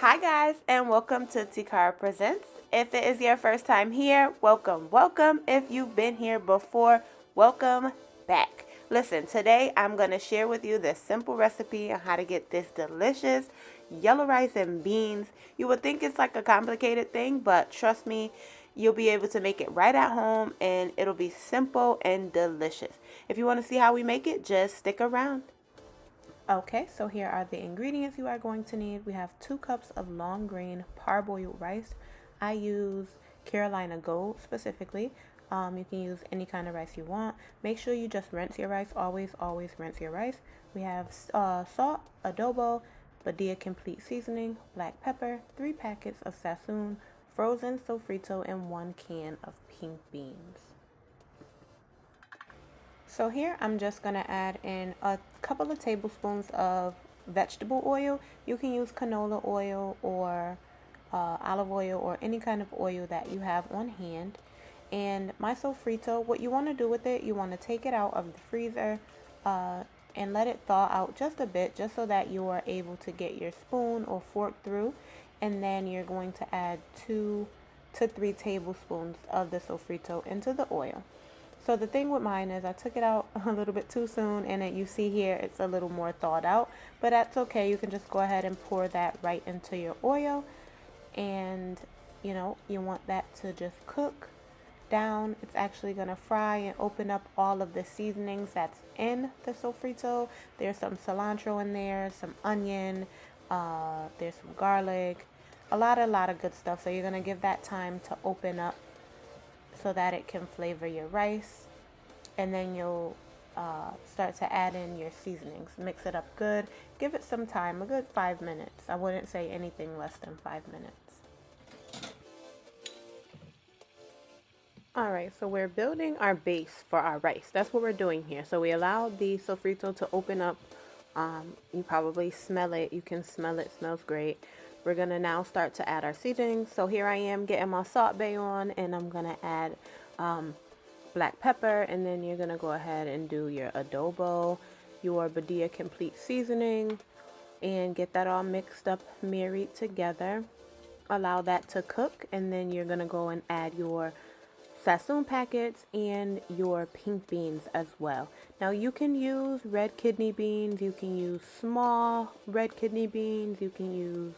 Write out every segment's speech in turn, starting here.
Hi guys, and welcome to Tikara Presents. If it is your first time here, welcome, welcome. If you've been here before, welcome back. Listen, today I'm going to share with you this simple recipe on how to get this delicious yellow rice and beans. You would think it's like a complicated thing, but trust me, you'll be able to make it right at home and it'll be simple and delicious. If you want to see how we make it, just stick around. Okay, so here are the ingredients you are going to need. We have 2 cups of long grain parboiled rice. I use Carolina Gold specifically. You can use any kind of rice you want. Make sure you just rinse your rice. Always rinse your rice. We have salt, adobo, Badia complete seasoning, black pepper, 3 packets of sassoon, frozen sofrito, and 1 can of pink beans. So here I'm just going to add in a couple of tablespoons of vegetable oil. You can use canola oil or olive oil or any kind of oil that you have on hand. And my sofrito, what you want to do with it, you want to take it out of the freezer and let it thaw out just a bit, just so that you are able to get your spoon or fork through. And then you're going to add 2 to 3 tablespoons of the sofrito into the oil. So the thing with mine is I took it out a little bit too soon, and you see here it's a little more thawed out, but that's okay. You can just go ahead and pour that right into your oil, and you want that to just cook down. It's actually going to fry and open up all of the seasonings that's in the sofrito. There's some cilantro in there, some onion, there's some garlic, a lot of good stuff. So you're going to give that time to open up so that it can flavor your rice, and then you'll start to add in your seasonings. Mix it up good. Give it some time, a good 5 minutes. I wouldn't say anything less than 5 minutes. All right, so we're building our base for our rice. That's what we're doing here. So we allow the sofrito to open up. You probably smell it. You can smell it. It smells great. We're going to now start to add our seasonings. So here I am getting my salt bay on, and I'm going to add black pepper, and then you're going to go ahead and do your adobo, your Badia complete seasoning, and get that all mixed up, married together. Allow that to cook, and then you're going to go and add your sassoon packets and your pink beans as well. Now you can use red kidney beans, you can use small red kidney beans, you can use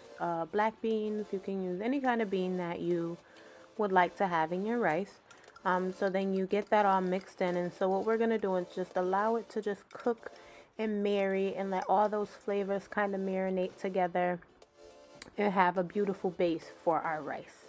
black beans, you can use any kind of bean that you would like to have in your rice. So then you get that all mixed in, and so what we're going to do is just allow it to just cook and marry and let all those flavors kind of marinate together and have a beautiful base for our rice.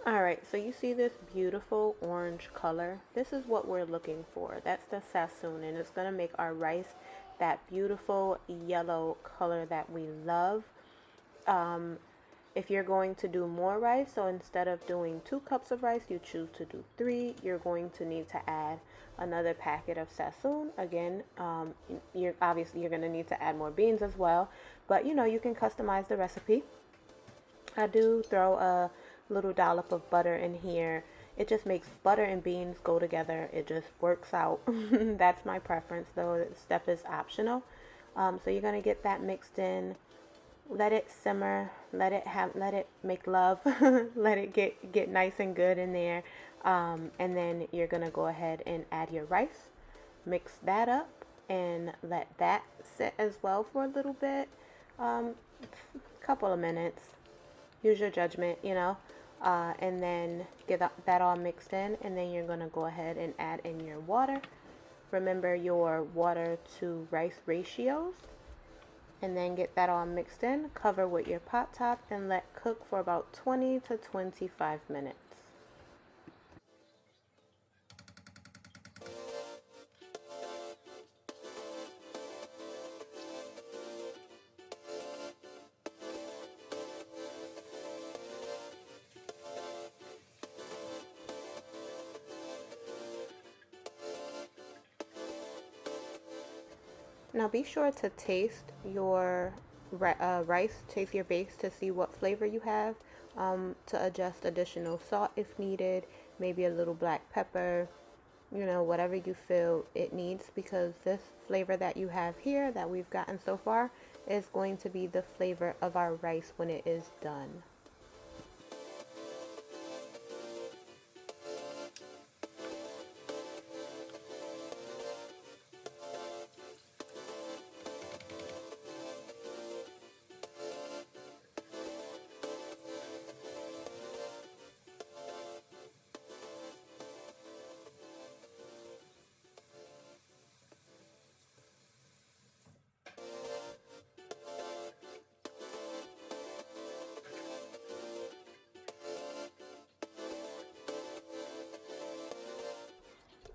Alright, so you see this beautiful orange color? This is what we're looking for. That's the sassoon, and it's going to make our rice that beautiful yellow color that we love. If you're going to do more rice, so instead of doing 2 cups of rice, you choose to do 3, you're going to need to add another packet of sassoon. Again, you're going to need to add more beans as well, but you can customize the recipe. I do throw a little dollop of butter in here. It just makes butter and beans go together. It just works out. That's my preference, though. The step is optional. So you're gonna get that mixed in. Let it simmer. Let it make love. Let it get nice and good in there. And then you're gonna go ahead and add your rice. Mix that up and let that sit as well for a little bit. Couple of minutes. use your judgment, you know. And then get that all mixed in, and then you're gonna go ahead and add in your water. Remember your water to rice ratios, and then get that all mixed in. Cover with your pot top and let cook for about 20 to 25 minutes. Now be sure to taste your rice, taste your base to see what flavor you have, to adjust additional salt if needed, maybe a little black pepper, you know, whatever you feel it needs, because this flavor that you have here that we've gotten so far is going to be the flavor of our rice when it is done.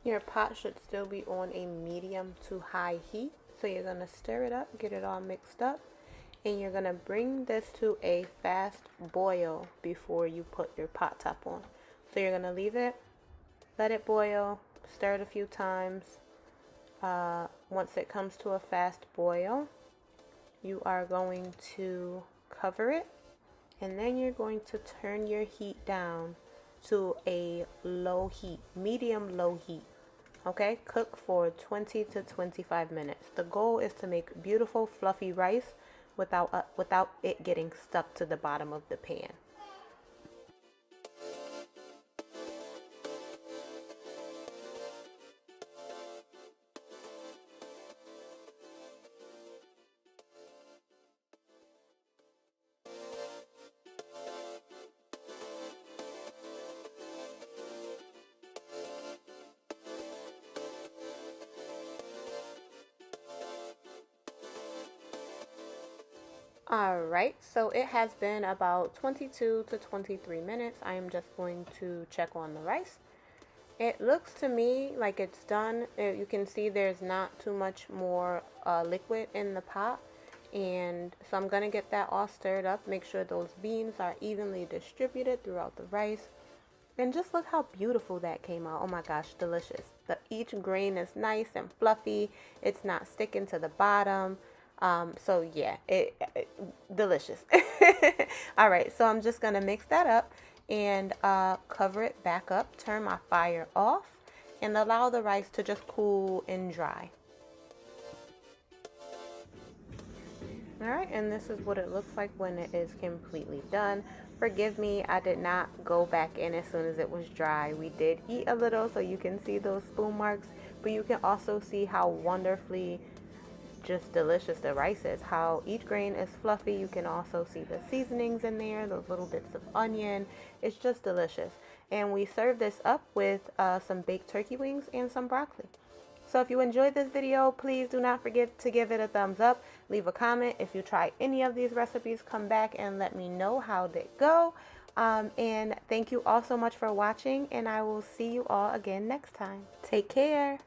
Your pot should still be on a medium to high heat. So you're going to stir it up, get it all mixed up, and you're going to bring this to a fast boil before you put your pot top on. So you're going to leave it, let it boil, stir it a few times. Once it comes to a fast boil, you are going to cover it, and then you're going to turn your heat down to a low heat, medium low heat. Okay, cook for 20 to 25 minutes. The goal is to make beautiful fluffy rice without it getting stuck to the bottom of the pan. Alright, so it has been about 22 to 23 minutes. I am just going to check on the rice. It looks to me like it's done. You can see there's not too much more liquid in the pot. And so I'm going to get that all stirred up. Make sure those beans are evenly distributed throughout the rice. And just look how beautiful that came out. Oh my gosh, delicious. Each grain is nice and fluffy. It's not sticking to the bottom. So yeah, delicious. All right, so I'm just gonna mix that up and cover it back up, turn my fire off, and allow the rice to just cool and dry. All right, and this is what it looks like when it is completely done. Forgive me, I did not go back in as soon as it was dry. We did eat a little, so you can see those spoon marks, but you can also see how wonderfully just delicious the rice is, how each grain is fluffy. You can also see the seasonings in there, those little bits of onion. It's just delicious. And we serve this up with some baked turkey wings and some broccoli. So if you enjoyed this video, please do not forget to give it a thumbs up. Leave a comment. If you try any of these recipes, come back and let me know how they go. And thank you all so much for watching, and I will see you all again next time. Take care.